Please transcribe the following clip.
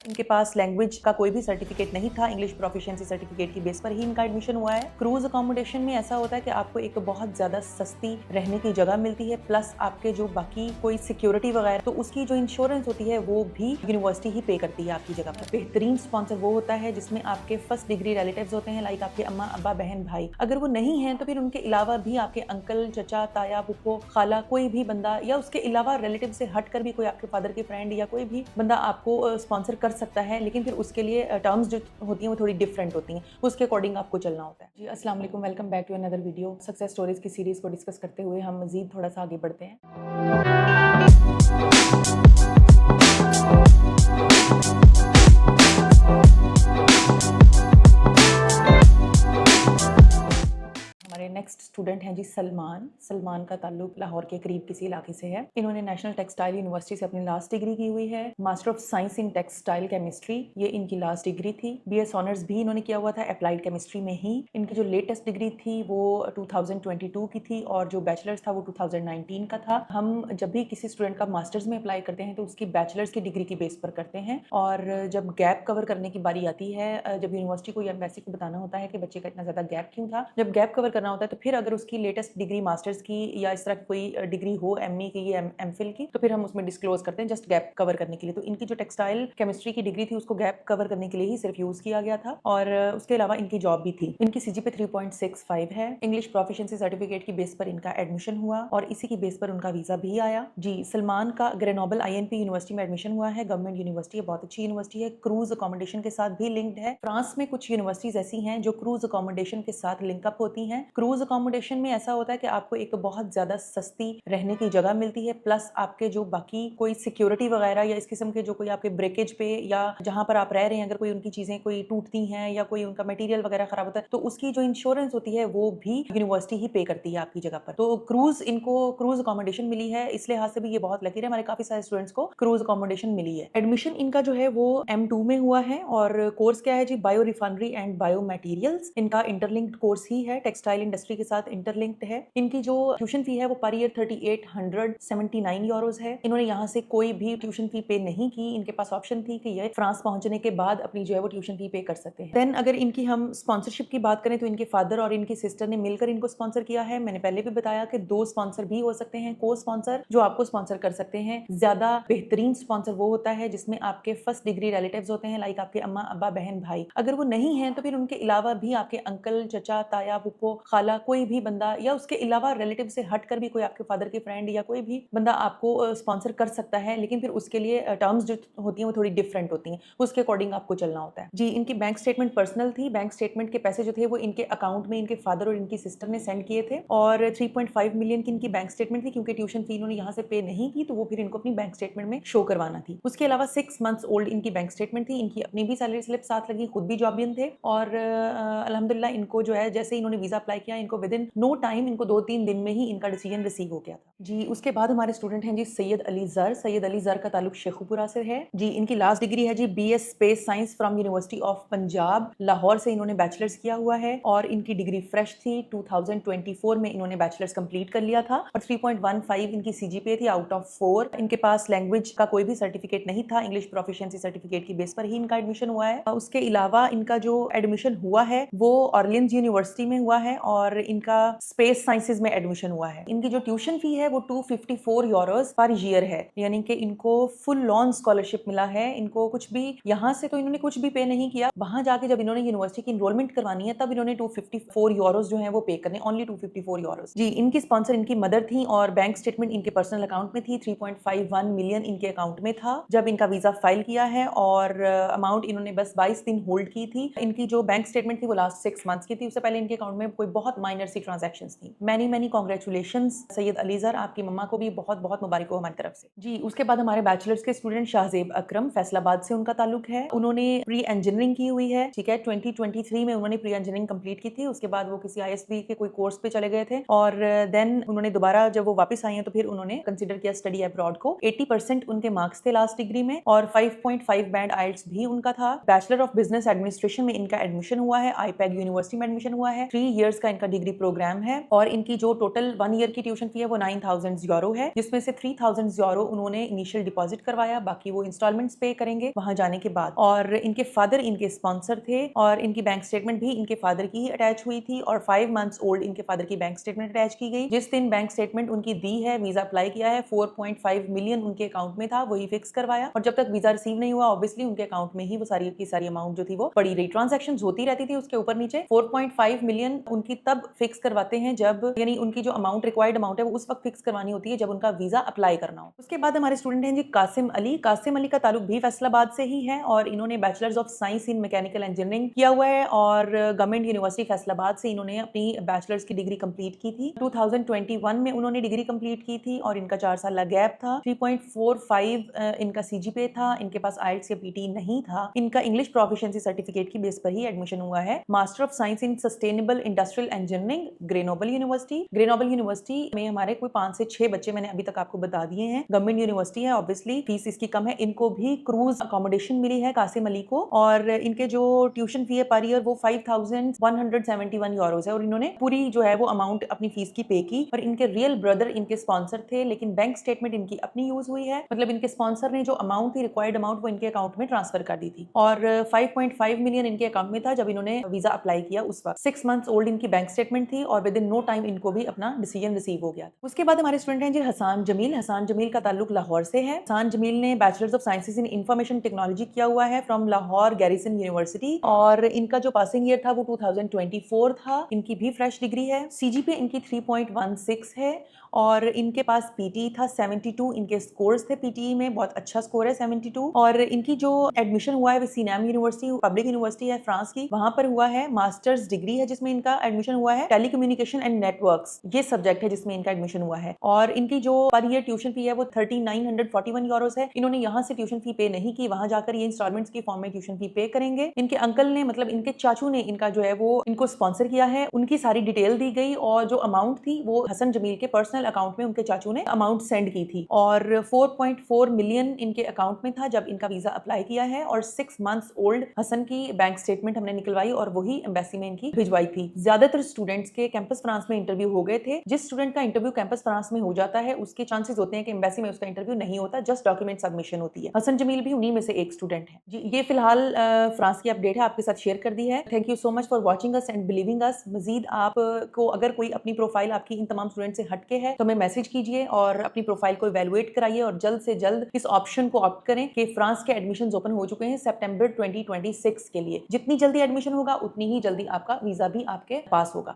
इनके पास लैंग्वेज का कोई भी सर्टिफिकेट नहीं था, इंग्लिश प्रोफिशिएंसी सर्टिफिकेट की बेस पर ही इनका एडमिशन हुआ है। क्रूज अकोमोडेशन में ऐसा होता है कि आपको एक बहुत ज्यादा सस्ती रहने की जगह मिलती है, प्लस आपके जो बाकी कोई सिक्योरिटी वगैरह तो उसकी जो इंश्योरेंस होती है वो भी यूनिवर्सिटी ही पे करती है आपकी जगह पर। बेहतरीन स्पॉन्सर वो होता है जिसमें आपके फर्स्ट डिग्री रिलेटिव्स होते हैं, लाइक आपके अम्मा अब्बा बहन भाई। अगर वो नहीं है तो फिर उनके अलावा भी आपके अंकल चचा ताया फुप्पो खाला कोई भी बंदा, या उसके अलावा रिलेटिव से हटकर भी कोई आपके फादर की फ्रेंड या कोई भी बंदा आपको स्पॉन्सर कर सकता है, लेकिन फिर उसके लिए टर्म्स जो होती हैं वो थोड़ी डिफरेंट होती हैं, उसके अकॉर्डिंग आपको चलना होता है। जी अस्सलाम वालेकुम, welcome back to another video. Success stories की सीरीज को डिस्कस करते हुए हम मजीद थोड़ा सा आगे बढ़ते हैं। हमारे नेक्स्ट स्टूडेंट हैं जी सलमान। सलमान का ताल्लुक लाहौर के करीब किसी इलाके से है। इन्होंने नेशनल टेक्सटाइल यूनिवर्सिटी से अपनी लास्ट डिग्री की हुई है, master of science in textile chemistry, ये इनकी लास्ट डिग्री थी। बीएस ऑनर्स भी इन्होंने किया हुआ था अप्लाइड केमिस्ट्री में ही। इनकी जो लेटेस्ट डिग्री थी वो 2022 की थी और जो बैचलर्स था वो 2019 का था। हम जब भी किसी स्टूडेंट का मास्टर्स में अप्लाई करते हैं तो उसकी बैचलर्स की डिग्री की बेस पर करते हैं, और जब गैप कवर करने की बारी आती है, जब यूनिवर्सिटी को या एम्बेसी को बताना होता है कि बच्चे का इतना ज्यादा गैप क्यों था, जब गैप कवर करना होता है तो फिर अगर उसकी लेटेस्ट डिग्री मास्टर्स की या इस तरह की कोई डिग्री हो एमई की या एमफिल की, तो फिर हम उसमें डिस्क्लोज करते हैं जस्ट गैप कवर करने के लिए। तो इनकी जो टेक्सटाइल केमिस्ट्री की डिग्री थी उसको गैप कवर करने के लिए ही सिर्फ यूज किया गया था, और उसके अलावा इनकी जॉब भी थी। इनकी सीजीपीए 3.65 है। इंग्लिश प्रोफिशिएंसी सर्टिफिकेट की बेस पर इनका एडमिशन हुआ और इसी की बेस पर उनका वीजा भी आया। जी सलमान का ग्रेनोबल आईएनपी यूनिवर्सिटी में एडमिशन हुआ है। गवर्नमेंट यूनिवर्सिटी है, बहुत अच्छी यूनिवर्सिटी है। क्रूज अकोमोडेशन के साथ भी लिंक्ड है। फ्रांस में कुछ यूनिवर्सिटीज ऐसी हैं जो क्रूज अकोमोडेशन के साथ लिंकअप होती हैं। क्रूज अकोमोडेशन में ऐसा होता है कि आपको एक बहुत ज्यादा सस्ती रहने की जगह मिलती है, प्लस आपके जो बाकी कोई सिक्योरिटी वगैरह या इस किस्म के जो कोई आपके ब्रेकेज पे या जहां पर आप रह रहे हैं अगर कोई उनकी चीजें कोई टूटती हैं या कोई उनका मटेरियल वगैरह खराब होता है तो उसकी जो इंश्योरेंस होती है वो भी यूनिवर्सिटी ही पे करती है आपकी जगह पर। तो इनको क्रूज अकोमोडेशन मिली है, इस लिहाज से भी ये बहुत लकी है। हमारे काफी सारे स्टूडेंट्स को क्रूज अकोमोडेशन मिली है। एडमिशन इनका जो है वो M2 में हुआ है और कोर्स क्या है जी, bio refinery and bio materials. इनका इंटरलिंक्ड कोर्स ही है, टेक्सटाइल इंडस्ट्री के साथ इंटरलिंक्ड है। इनकी जो ट्यूशन फी है वो पर ईयर 3879 यूरोज है। इन्होंने यहाँ से कोई भी ट्यूशन फी पे नहीं की। इनके पास ऑप्शन थी कि ये फ्रांस पहुंचने के बाद अपनी जो है वो ट्यूशन फी पे कर सकते हैं। देन अगर इनकी हम स्पॉन्सरशिप की बात करें तो इनके फादर और इनकी सिस्टर ने मिलकर इनको स्पॉन्सर किया है। मैंने पहले भी बताया कि 2 स्पॉन्सर भी हो सकते हैं, को स्पॉन्सर जो आपको स्पॉन्सर कर सकते हैं। ज्यादा बेहतरीन स्पॉन्सर वो होता है जिसमें आपके फर्स्ट डिग्री रिलेटिव्स होते हैं, लाइक आपके अम्मा अब्बा बहन भाई। अगर वो नहीं है तो फिर उनके अलावा भी आपके अंकल चचा ताया फुप्पो खाला कोई भी बंदा, या उसके अलावा रिलेटिव से हटकर भी कोई आपके फादर की फ्रेंड या कोई भी बंदा आपको स्पॉन्सर कर सकता है, लेकिन फिर उसके लिए टर्म्स जो होती हैं वो थोड़ी डिफरेंट होती हैं, उसके अकॉर्डिंग आपको चलना होता है। जी इनकी बैंक स्टेटमेंट पर्सनल थी। बैंक स्टेटमेंट के पैसे जो थे वो इनके अकाउंट में इनके फादर और इनकी सिस्टर ने सेंड किए थे, और 3.5 मिलियन की इनकी बैंक स्टेटमेंट थी। क्योंकि ट्यूशन फी इन्होंने यहाँ से पे नहीं की तो वो फिर इनको अपनी बैंक स्टेटमेंट में शो करवाना थी। उसके अलावा 6 मंथ्स ओल्ड इनकी बैंक स्टेटमेंट थी। इनकी अपनी भी सैलरी स्लिप साथ लगी, खुद भी जॉबियन थे, और अल्हम्दुलिल्लाह इनको जो है जैसे इन्होंने वीजा अप्लाई किया इनको विद इन नो टाइम, इनको 2-3 दिन में ही इनका डिसीजन रिसीव हो गया था। जी उसके बाद हमारे स्टूडेंट हैं जी सैयद अली जर। सैयद अली जर का ताल्लुक शेखुपुरा से है। जी इनकी लास्ट डिग्री है जी BS space science from university of Punjab, Lahore से इन्होंने बैचलर्स किया हुआ है, और इनकी डिग्री फ्रेश थी। 2024 में इन्होंने बैचलर्स कंप्लीट कर लिया था, और 3.15 इनकी CGPA थी आउट ऑफ 4। इनके पास लैंग्वेज का कोई भी सर्टिफिकेट नहीं था, इंग्लिश प्रोफिशिएंसी सर्टिफिकेट की बेस पर ही इनका एडमिशन हुआ है। उसके अलावा इनका जो एडमिशन हुआ है वो ऑर्लियंस यूनिवर्सिटी में हुआ है, और इनका स्पेस साइंसेज में एडमिशन हुआ है। इनकी जो ट्यूशन फी है वो 254 यूरोज पर ईयर है, यानी कि इनको फुल लॉन स्कॉलरशिप मिला है। इनको कुछ भी यहाँ से तो इन्होंने कुछ भी पे नहीं किया, वहां जाके जब इन्होंने यूनिवर्सिटी की इनरोलमेंट करवानी है तब इन्होंने 254 यूरोज जो है वो पे करने, ओनली 254 यूरोज। जी इनकी स्पॉन्सर इनकी मदर थी, और बैंक स्टेटमेंट इनके पर्सनल अकाउंट में थी। 3.51 मिलियन इनके अकाउंट में था जब इनका वीजा फाइल किया है, और अमाउंट इन्होंने बस 22 दिन होल्ड की थी। इनकी जो बैंक स्टेटमेंट थी वो लास्ट 6 मंथ्स की थी, उससे पहले इनके अकाउंट में कोई बहुत माइनर सी ट्रांजैक्शंस थी। मैनी कांग्रेचुलेशंस सैयद अली जर, आपकी मम्मा को भी बहुत बहुत मुबारक हो हमारी तरफ से। जी उसके बाद हमारे बैचलर्स के स्टूडेंट शाहजेब अकरम, फैसलाबाद से उनका ताल्लुक है। उन्होंने प्री इंजीनियरिंग की हुई है, ठीक है। 2023 में उन्होंने प्री इंजीनियरिंग कंप्लीट की थी। उसके बाद वो किसी ISB के कोई कोर्स पे चले गए थे, और देन उन्होंने दोबारा जब वो वापस आई हैं तो फिर उन्होंने कंसिडर किया स्टडी अब्रॉड को। 80% उनके मार्क्स थे लास्ट डिग्री में, और 5.5 बैंड IELTS भी उनका था। बैचलर ऑफ बिजनेस एडमिनिस्ट्रेशन में इनका एडमिशन हुआ है, IPAG यूनिवर्सिटी में एडमिशन हुआ है। 3 इयर्स का इनका डिग्री प्रोग्राम है और इनकी जो टोटल 1 ईयर की ट्यूशन फी है वो 9,000 यूरो है, जिसमें से 3,000 यूरो उन्होंने इनिशियल डिपॉजिट करवाया, बाकी वो इंस्टॉलमेंट्स पे करेंगे वहां जाने के बाद। और इनके फादर इनके स्पॉन्सर थे और इनकी बैंक स्टेटमेंट भी इनके फादर की ही अटैच हुई थी और 5 मंथ्स ओल्ड इनके फादर की बैंक स्टेटमेंट अटैच की गई। जिस दिन बैंक स्टेटमेंट उनकी दी है, वीजा अप्लाई किया है, 4.5 मिलियन उनके अकाउंट में था, वही फिक्स करवाया और जब तक वीजा रिसीव नहीं हुआ ऑब्वियसली उनके अकाउंट में ही वो सारी की सारी अमाउंट जो थी वो पड़ी रही। ट्रांजैक्शन होती रहती थी उसके ऊपर नीचे। 4.5 मिलियन उनकी तब फिक्स करवाते हैं जब, यानी उनकी जो अमाउंट रिक्वायर्ड अमाउंट है वो उस वक्त फिक्स करवानी होती है जब उनका वीजा अप्लाई करना हो। उसके बाद हमारे स्टूडेंट हैं जी कासिम अली। कासिम अली का ताल्लुक भी फैसलाबाद से ही है और इन्होंने bachelors of science in mechanical engineering किया हुआ है और गवर्नमेंट यूनिवर्सिटी फैसलाबाद से इन्होंने अपनी बैचलर्स की डिग्री कंप्लीट की थी। 2021 में उन्होंने डिग्री कंप्लीट की थी और इनका 4 साल गैप था। 3.45 इनका सीजीपीए था। इनके पास आईएलटीएस या पीटी नहीं था। इनका इंग्लिश प्रोफिशिएंसी सर्टिफिकेट की बेस पर ही एडमिशन हुआ है। Master of science in sustainable industrial engineering, Grenoble university. Grenoble university में हमारे कोई 5 से 6 बच्चे मैंने अभी तक आपको बता दिए हैं। गवर्नमेंट यूनिवर्सिटी है, ऑब्वियसली फीस इसकी कम है। इनको भी क्रूज अकोमोडेशन मिली है कासिम अली को और इनके जो ट्यूशन फी है पर ईयर वो 5,171 यूरोस है और इन्होंने पूरी जो है वो अमाउंट अपनी फीस की पे की। और इनके रियल ब्रदर इनके स्पॉन्सर थे, लेकिन बैंक स्टेटमेंट इनकी अपनी यूज हुई है, मतलब इनके स्पॉन्सर ने जो अमाउंट थी, रिक्वायर्ड अमाउंट, वो इनके अकाउंट में ट्रांसफर कर दी थी और 5.5 मिलियन इनके अकाउंट में था जब इन्होंने वीजा अप्लाई किया उस वक्त। 6 मंथ्स ओल्ड इनकी बैंक स्टेटमेंट थी और विद इन नो टाइम इनको भी अपना डिसीजन रिसीव हो गया। उसके बाद हमारे स्टूडेंट हैं जी हसान जमील। हसान जमील का ताल्लुक लाहौर से है। हसान जमील ने bachelors of sciences in information technology किया हुआ है फ्रॉम लाहौर गैरिसन यूनिवर्सिटी और इनका जो पासिंग ईयर था वो 2024 था। इनकी भी फ्रेश डिग्री है। सीजीपीए इनकी 3.16 है और इनके पास पीटी था 72, इनके स्कोर्स थे पीटी में, बहुत अच्छा स्कोर है 72। और इनकी जो एडमिशन हुआ है वो सीनाम यूनिवर्सिटी, पब्लिक यूनिवर्सिटी है फ्रांस की, वहां पर हुआ है। मास्टर्स डिग्री है जिसमें इनका एडमिशन हुआ है। टेलीकम्युनिकेशन एंड नेटवर्क्स ये सब्जेक्ट है जिसमें इनका एडमिशन हुआ है और इनकी जो पर ईयर ट्यूशन फी है वो 3941 यूरोस है। इन्होंने यहाँ से ट्यूशन फी पे नहीं की, वहां जाकर ये इंस्टॉलमेंट्स की फॉर्म में ट्यूशन फी पे करेंगे। इनके अंकल ने, मतलब इनके चाचू ने इनका जो है वो इनको स्पॉन्सर किया है। उनकी सारी डिटेल दी गई और जो अमाउंट थी वो हसन जमील के पर्सनल अकाउंट में उनके चाचू ने अमाउंट सेंड की थी और 4.4 मिलियन इनके अकाउंट में था जब इनका वीजा अप्लाई किया है और 6 मंथ्स ओल्ड हसन की बैंक स्टेटमेंट हमने निकलवाई और वही एम्बेसी में इनकी भिजवाई थी। ज्यादातर स्टूडेंट्स के कैंपस फ्रांस में इंटरव्यू हो गए थे। जिस स्टूडेंट का इंटरव्यू कैंपस फ्रांस में हो जाता है उसके चांसेस होते हैं कि एम्बेसी में उसका इंटरव्यू नहीं होता, जस्ट डॉक्यूमेंट सबमिशन होती है। हसन जमील भी उन्हीं में से एक स्टूडेंट है जी। ये फिलहाल फ्रांस की अपडेट है, आपके साथ शेयर कर दी है। Thank you so much for watching us and believing us. मजीद आपको अगर कोई अपनी प्रोफाइल आपकी इन तमाम स्टूडेंट से हटके है तो हमें मैसेज कीजिए और अपनी प्रोफाइल को इवैल्यूएट कराइए और जल्द से जल्द इस ऑप्शन को ऑप्ट करें कि फ्रांस के एडमिशंस ओपन हो चुके हैं सितंबर 2026 के लिए। जितनी जल्दी एडमिशन होगा उतनी ही जल्दी आपका वीजा भी आपके पास होगा।